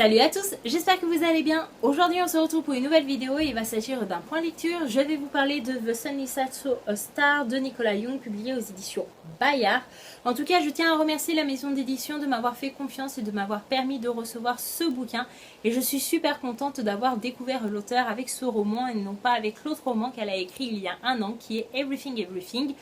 Salut à tous, j'espère que vous allez bien. Aujourd'hui on se retrouve pour une nouvelle vidéo et il va s'agir d'un point lecture. Je vais vous parler de The Sun Is Also a Star de Nicolas Young, publié aux éditions Bayard. En tout cas, je tiens à remercier la maison d'édition de m'avoir fait confiance et de m'avoir permis de recevoir ce bouquin. Et je suis super contente d'avoir découvert l'auteur avec ce roman et non pas avec l'autre roman qu'elle a écrit il y a un an qui est Everything Everything.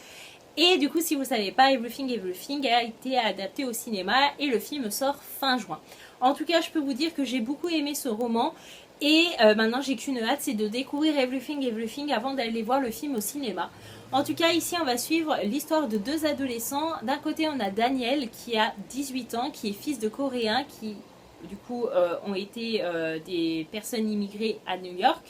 Et du coup, si vous ne savez pas, Everything Everything a été adapté au cinéma et le film sort fin juin. En tout cas, je peux vous dire que j'ai beaucoup aimé ce roman et maintenant j'ai qu'une hâte, c'est de découvrir Everything Everything avant d'aller voir le film au cinéma. En tout cas, ici on va suivre l'histoire de deux adolescents. D'un côté, on a Daniel qui a 18 ans, qui est fils de Coréens qui du coup ont été des personnes immigrées à New York.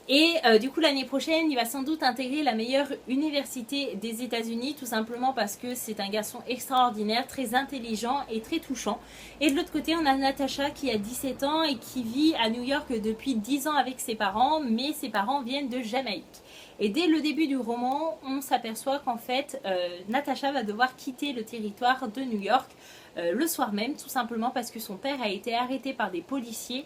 Et du coup l'année prochaine il va sans doute intégrer la meilleure université des États-Unis, tout simplement parce que c'est un garçon extraordinaire, très intelligent et très touchant. Et de l'autre côté on a Natasha qui a 17 ans et qui vit à New York depuis 10 ans avec ses parents, mais ses parents viennent de Jamaïque. Et dès le début du roman on s'aperçoit qu'en fait Natasha va devoir quitter le territoire de New York le soir même, tout simplement parce que son père a été arrêté par des policiers.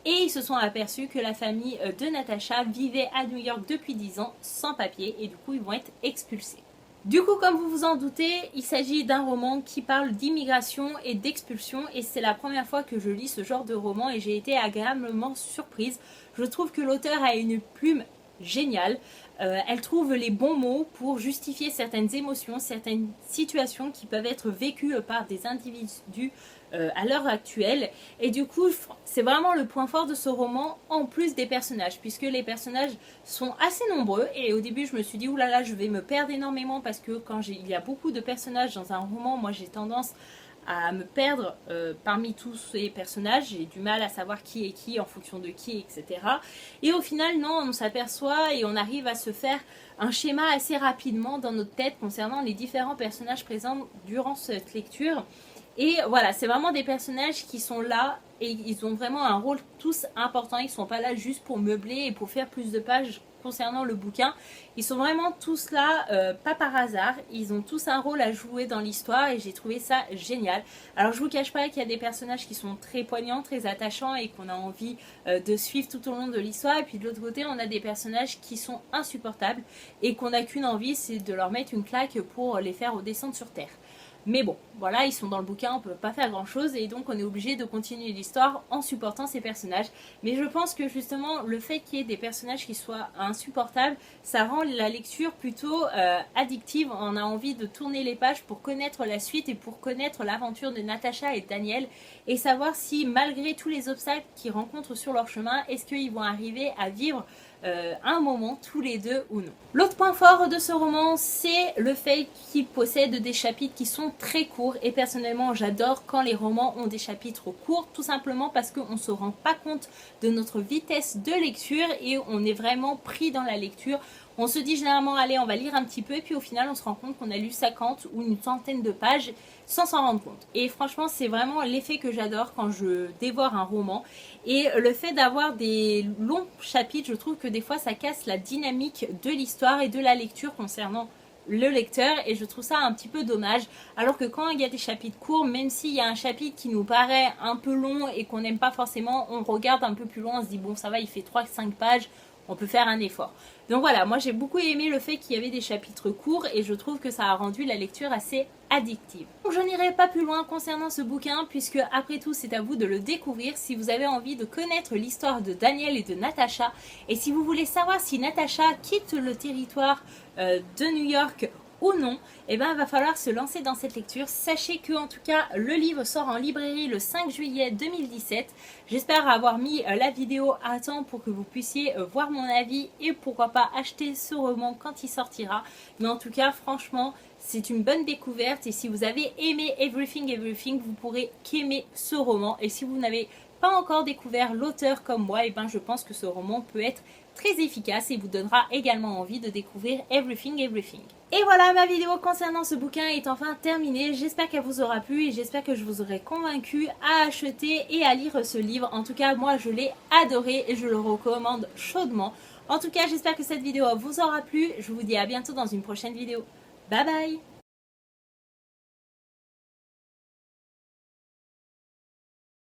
Et ils se sont aperçus que la famille de Natasha vivait à New York depuis 10 ans sans papier et du coup ils vont être expulsés. Du coup, comme vous vous en doutez, il s'agit d'un roman qui parle d'immigration et d'expulsion et c'est la première fois que je lis ce genre de roman et j'ai été agréablement surprise. Je trouve que l'auteur a une plume géniale. Elle trouve les bons mots pour justifier certaines émotions, certaines situations qui peuvent être vécues par des individus à l'heure actuelle. Et du coup, c'est vraiment le point fort de ce roman, en plus des personnages, puisque les personnages sont assez nombreux. Et au début, je me suis dit, oulala, je vais me perdre énormément, parce que quand il y a beaucoup de personnages dans un roman, moi j'ai tendance à me perdre parmi tous ces personnages, j'ai du mal à savoir qui est qui en fonction de qui, etc. Et au final, non, on s'aperçoit et on arrive à se faire un schéma assez rapidement dans notre tête concernant les différents personnages présents durant cette lecture. Et voilà, c'est vraiment des personnages qui sont là et ils ont vraiment un rôle tous important. Ils ne sont pas là juste pour meubler et pour faire plus de pages concernant le bouquin. Ils sont vraiment tous là, pas par hasard. Ils ont tous un rôle à jouer dans l'histoire et j'ai trouvé ça génial. Alors je vous cache pas qu'il y a des personnages qui sont très poignants, très attachants et qu'on a envie de suivre tout au long de l'histoire. Et puis de l'autre côté, on a des personnages qui sont insupportables et qu'on n'a qu'une envie, c'est de leur mettre une claque pour les faire redescendre sur terre. Mais bon, voilà, ils sont dans le bouquin, on ne peut pas faire grand chose et donc on est obligé de continuer l'histoire en supportant ces personnages. Mais je pense que justement le fait qu'il y ait des personnages qui soient insupportables, ça rend la lecture plutôt addictive. On a envie de tourner les pages pour connaître la suite et pour connaître l'aventure de Natasha et Daniel et savoir si malgré tous les obstacles qu'ils rencontrent sur leur chemin, est-ce qu'ils vont arriver à vivre un moment tous les deux ou non. L'autre point fort de ce roman, c'est le fait qu'il possède des chapitres qui sont très courts et personnellement j'adore quand les romans ont des chapitres courts, tout simplement parce qu'on ne se rend pas compte de notre vitesse de lecture et on est vraiment pris dans la lecture. On se dit généralement allez on va lire un petit peu et puis au final on se rend compte qu'on a lu 50 ou une centaine de pages sans s'en rendre compte. Et franchement c'est vraiment l'effet que j'adore quand je dévore un roman. Et le fait d'avoir des longs chapitres, je trouve que des fois ça casse la dynamique de l'histoire et de la lecture concernant le lecteur et je trouve ça un petit peu dommage. Alors que quand il y a des chapitres courts, même s'il y a un chapitre qui nous paraît un peu long et qu'on n'aime pas forcément, on regarde un peu plus loin, on se dit bon ça va, il fait 3-5 pages, on peut faire un effort. Donc voilà, moi j'ai beaucoup aimé le fait qu'il y avait des chapitres courts et je trouve que ça a rendu la lecture assez addictive. Donc je n'irai pas plus loin concernant ce bouquin puisque après tout c'est à vous de le découvrir si vous avez envie de connaître l'histoire de Daniel et de Natasha et si vous voulez savoir si Natasha quitte le territoire de New York ou non, et ben il va falloir se lancer dans cette lecture. Sachez que en tout cas le livre sort en librairie le 5 juillet 2017. J'espère avoir mis la vidéo à temps pour que vous puissiez voir mon avis et pourquoi pas acheter ce roman quand il sortira. Mais en tout cas franchement c'est une bonne découverte et si vous avez aimé Everything Everything vous pourrez qu'aimer ce roman et si vous n'avez pas encore découvert l'auteur comme moi, et ben je pense que ce roman peut être très efficace et vous donnera également envie de découvrir Everything Everything. Et voilà, ma vidéo concernant ce bouquin est enfin terminée. J'espère qu'elle vous aura plu et j'espère que je vous aurai convaincu à acheter et à lire ce livre. En tout cas, moi je l'ai adoré et je le recommande chaudement. En tout cas, j'espère que cette vidéo vous aura plu. Je vous dis à bientôt dans une prochaine vidéo. Bye bye!